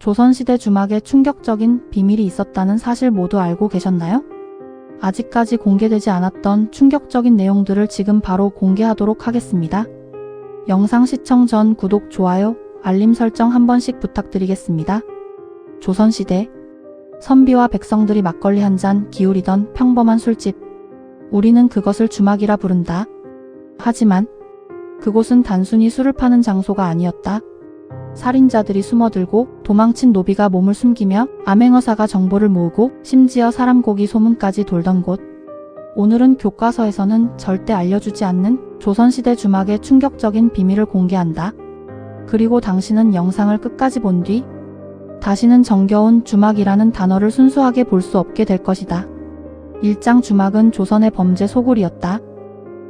조선시대 주막에 충격적인 비밀이 있었다는 사실 모두 알고 계셨나요? 아직까지 공개되지 않았던 충격적인 내용들을 지금 바로 공개하도록 하겠습니다. 영상 시청 전 구독, 좋아요, 알림 설정 한 번씩 부탁드리겠습니다. 조선시대 선비와 백성들이 막걸리 한 잔 기울이던 평범한 술집. 우리는 그것을 주막이라 부른다. 하지만 그곳은 단순히 술을 파는 장소가 아니었다. 살인자들이 숨어들고 도망친 노비가 몸을 숨기며 암행어사가 정보를 모으고 심지어 사람 고기 소문까지 돌던 곳. 오늘은 교과서에서는 절대 알려주지 않는 조선시대 주막의 충격적인 비밀을 공개한다. 그리고 당신은 영상을 끝까지 본 뒤 다시는 정겨운 주막이라는 단어를 순수하게 볼 수 없게 될 것이다. 일장 주막은 조선의 범죄 소굴이었다.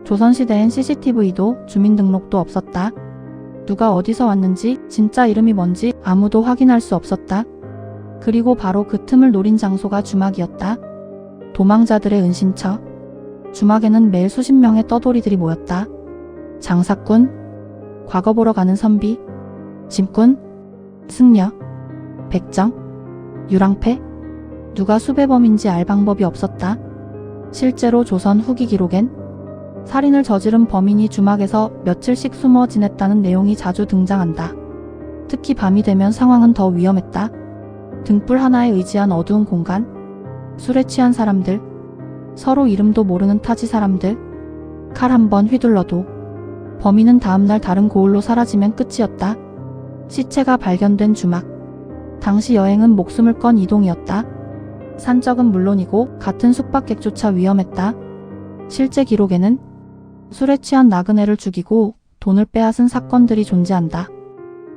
조선시대엔 CCTV도 주민등록도 없었다. 누가 어디서 왔는지 진짜 이름이 뭔지 아무도 확인할 수 없었다. 그리고 바로 그 틈을 노린 장소가 주막이었다. 도망자들의 은신처. 주막에는 매일 수십 명의 떠돌이들이 모였다. 장사꾼, 과거 보러 가는 선비, 짐꾼, 승려, 백정, 유랑패. 누가 수배범인지 알 방법이 없었다. 실제로 조선 후기 기록엔 살인을 저지른 범인이 주막에서 며칠씩 숨어 지냈다는 내용이 자주 등장한다. 특히 밤이 되면 상황은 더 위험했다. 등불 하나에 의지한 어두운 공간, 술에 취한 사람들, 서로 이름도 모르는 타지 사람들, 칼 한 번 휘둘러도 범인은 다음날 다른 고을로 사라지면 끝이었다. 시체가 발견된 주막. 당시 여행은 목숨을 건 이동이었다. 산적은 물론이고 같은 숙박객조차 위험했다. 실제 기록에는 술에 취한 나그네를 죽이고 돈을 빼앗은 사건들이 존재한다.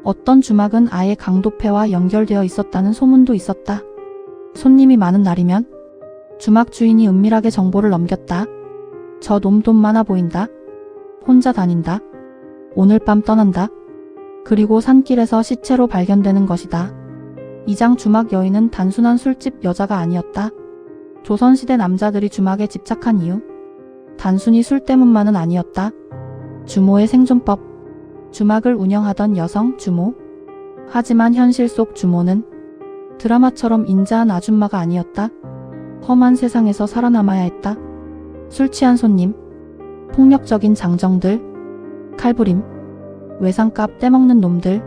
어떤 주막은 아예 강도패와 연결되어 있었다는 소문도 있었다. 손님이 많은 날이면 주막 주인이 은밀하게 정보를 넘겼다. 저 놈 돈 많아 보인다. 혼자 다닌다. 오늘 밤 떠난다. 그리고 산길에서 시체로 발견되는 것이다. 이장 주막 여인은 단순한 술집 여자가 아니었다. 조선시대 남자들이 주막에 집착한 이유. 단순히 술 때문만은 아니었다. 주모의 생존법. 주막을 운영하던 여성 주모. 하지만 현실 속 주모는 드라마처럼 인자한 아줌마가 아니었다. 험한 세상에서 살아남아야 했다. 술 취한 손님, 폭력적인 장정들, 칼부림, 외상값 떼먹는 놈들.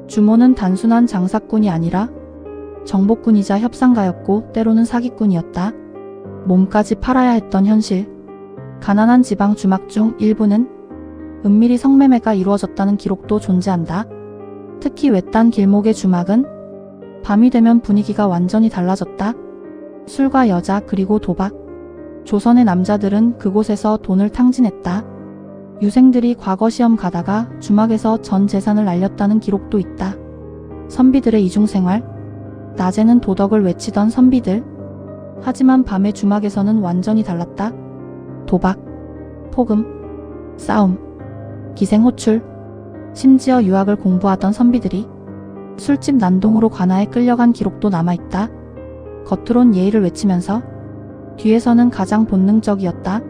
주모는 단순한 장사꾼이 아니라 정복꾼이자 협상가였고 때로는 사기꾼이었다. 몸까지 팔아야 했던 현실. 가난한 지방 주막 중 일부는 은밀히 성매매가 이루어졌다는 기록도 존재한다. 특히 외딴 길목의 주막은 밤이 되면 분위기가 완전히 달라졌다. 술과 여자 그리고 도박. 조선의 남자들은 그곳에서 돈을 탕진했다. 유생들이 과거 시험 가다가 주막에서 전 재산을 날렸다는 기록도 있다. 선비들의 이중생활. 낮에는 도덕을 외치던 선비들. 하지만 밤의 주막에서는 완전히 달랐다. 도박, 폭음, 싸움, 기생호출, 심지어 유학을 공부하던 선비들이 술집 난동으로 관아에 끌려간 기록도 남아있다. 겉으론 예의를 외치면서 뒤에서는 가장 본능적이었다.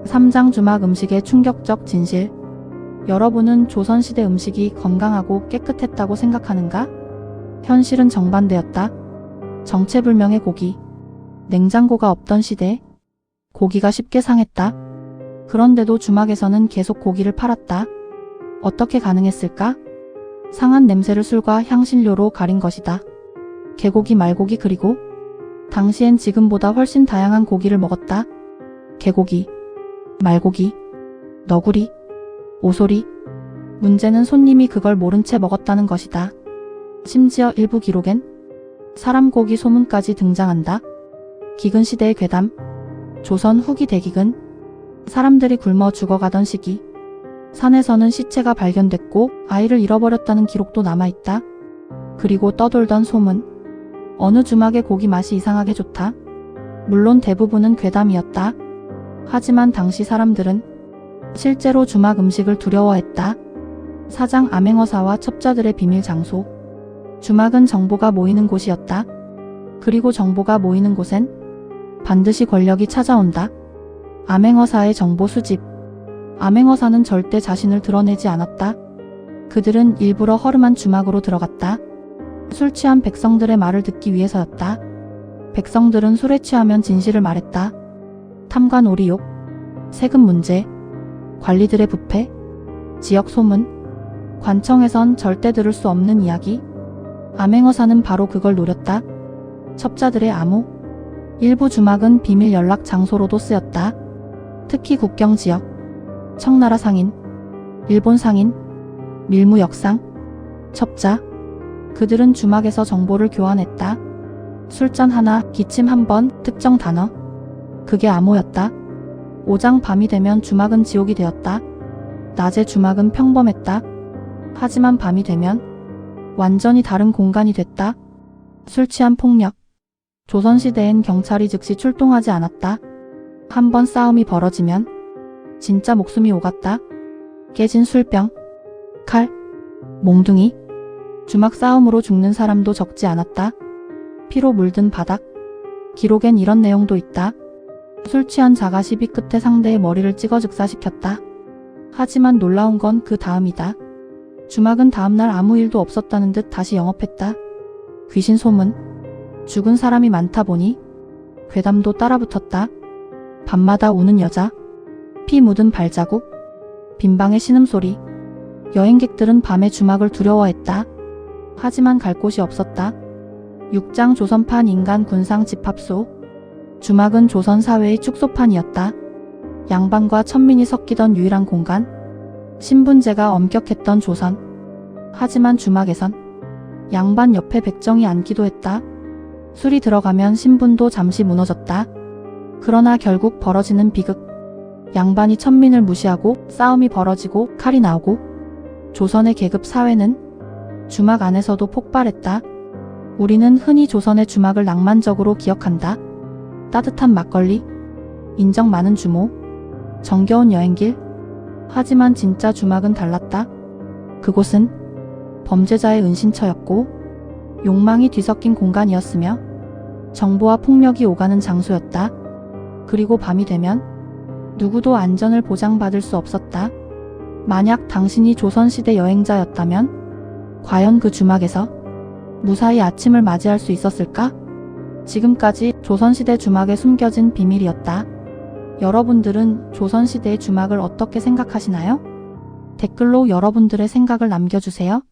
3장 주막 음식의 충격적 진실. 여러분은 조선시대 음식이 건강하고 깨끗했다고 생각하는가? 현실은 정반대였다. 정체불명의 고기. 냉장고가 없던 시대. 고기가 쉽게 상했다. 그런데도 주막에서는 계속 고기를 팔았다. 어떻게 가능했을까? 상한 냄새를 술과 향신료로 가린 것이다. 개고기, 말고기, 그리고 당시엔 지금보다 훨씬 다양한 고기를 먹었다. 개고기, 말고기, 너구리, 오소리. 문제는 손님이 그걸 모른 채 먹었다는 것이다. 심지어 일부 기록엔 사람 고기 소문까지 등장한다. 기근시대의 괴담. 조선 후기 대기근. 사람들이 굶어 죽어가던 시기. 산에서는 시체가 발견됐고 아이를 잃어버렸다는 기록도 남아있다. 그리고 떠돌던 소문. 어느 주막의 고기 맛이 이상하게 좋다. 물론 대부분은 괴담이었다. 하지만 당시 사람들은 실제로 주막 음식을 두려워했다. 사장 암행어사와 첩자들의 비밀 장소. 주막은 정보가 모이는 곳이었다. 그리고 정보가 모이는 곳엔 반드시 권력이 찾아온다. 암행어사의 정보 수집. 암행어사는 절대 자신을 드러내지 않았다. 그들은 일부러 허름한 주막으로 들어갔다. 술 취한 백성들의 말을 듣기 위해서였다. 백성들은 술에 취하면 진실을 말했다. 탐관 오리욕, 세금 문제, 관리들의 부패, 지역 소문, 관청에선 절대 들을 수 없는 이야기. 암행어사는 바로 그걸 노렸다. 첩자들의 암호. 일부 주막은 비밀 연락 장소로도 쓰였다. 특히 국경 지역, 청나라 상인, 일본 상인, 밀무 역상, 첩자. 그들은 주막에서 정보를 교환했다. 술잔 하나, 기침 한 번, 특정 단어. 그게 암호였다. 오장 밤이 되면 주막은 지옥이 되었다. 낮에 주막은 평범했다. 하지만 밤이 되면 완전히 다른 공간이 됐다. 술 취한 폭력. 조선시대엔 경찰이 즉시 출동하지 않았다. 한 번 싸움이 벌어지면 진짜 목숨이 오갔다. 깨진 술병, 칼, 몽둥이. 주막 싸움으로 죽는 사람도 적지 않았다. 피로 물든 바닥. 기록엔 이런 내용도 있다. 술 취한 자가 시비 끝에 상대의 머리를 찍어 즉사시켰다. 하지만 놀라운 건 그 다음이다. 주막은 다음날 아무 일도 없었다는 듯 다시 영업했다. 귀신 소문. 죽은 사람이 많다 보니 괴담도 따라붙었다. 밤마다 우는 여자, 피 묻은 발자국, 빈방의 신음소리. 여행객들은 밤에 주막을 두려워했다. 하지만 갈 곳이 없었다. 육장 조선판 인간 군상 집합소. 주막은 조선 사회의 축소판이었다. 양반과 천민이 섞이던 유일한 공간. 신분제가 엄격했던 조선. 하지만 주막에선 양반 옆에 백정이 앉기도 했다. 술이 들어가면 신분도 잠시 무너졌다. 그러나 결국 벌어지는 비극. 양반이 천민을 무시하고 싸움이 벌어지고 칼이 나오고 조선의 계급 사회는 주막 안에서도 폭발했다. 우리는 흔히 조선의 주막을 낭만적으로 기억한다. 따뜻한 막걸리, 인정 많은 주모, 정겨운 여행길. 하지만 진짜 주막은 달랐다. 그곳은 범죄자의 은신처였고 욕망이 뒤섞인 공간이었으며 정보와 폭력이 오가는 장소였다. 그리고 밤이 되면 누구도 안전을 보장받을 수 없었다. 만약 당신이 조선시대 여행자였다면 과연 그 주막에서 무사히 아침을 맞이할 수 있었을까? 지금까지 조선시대 주막에 숨겨진 비밀이었다. 여러분들은 조선시대의 주막을 어떻게 생각하시나요? 댓글로 여러분들의 생각을 남겨주세요.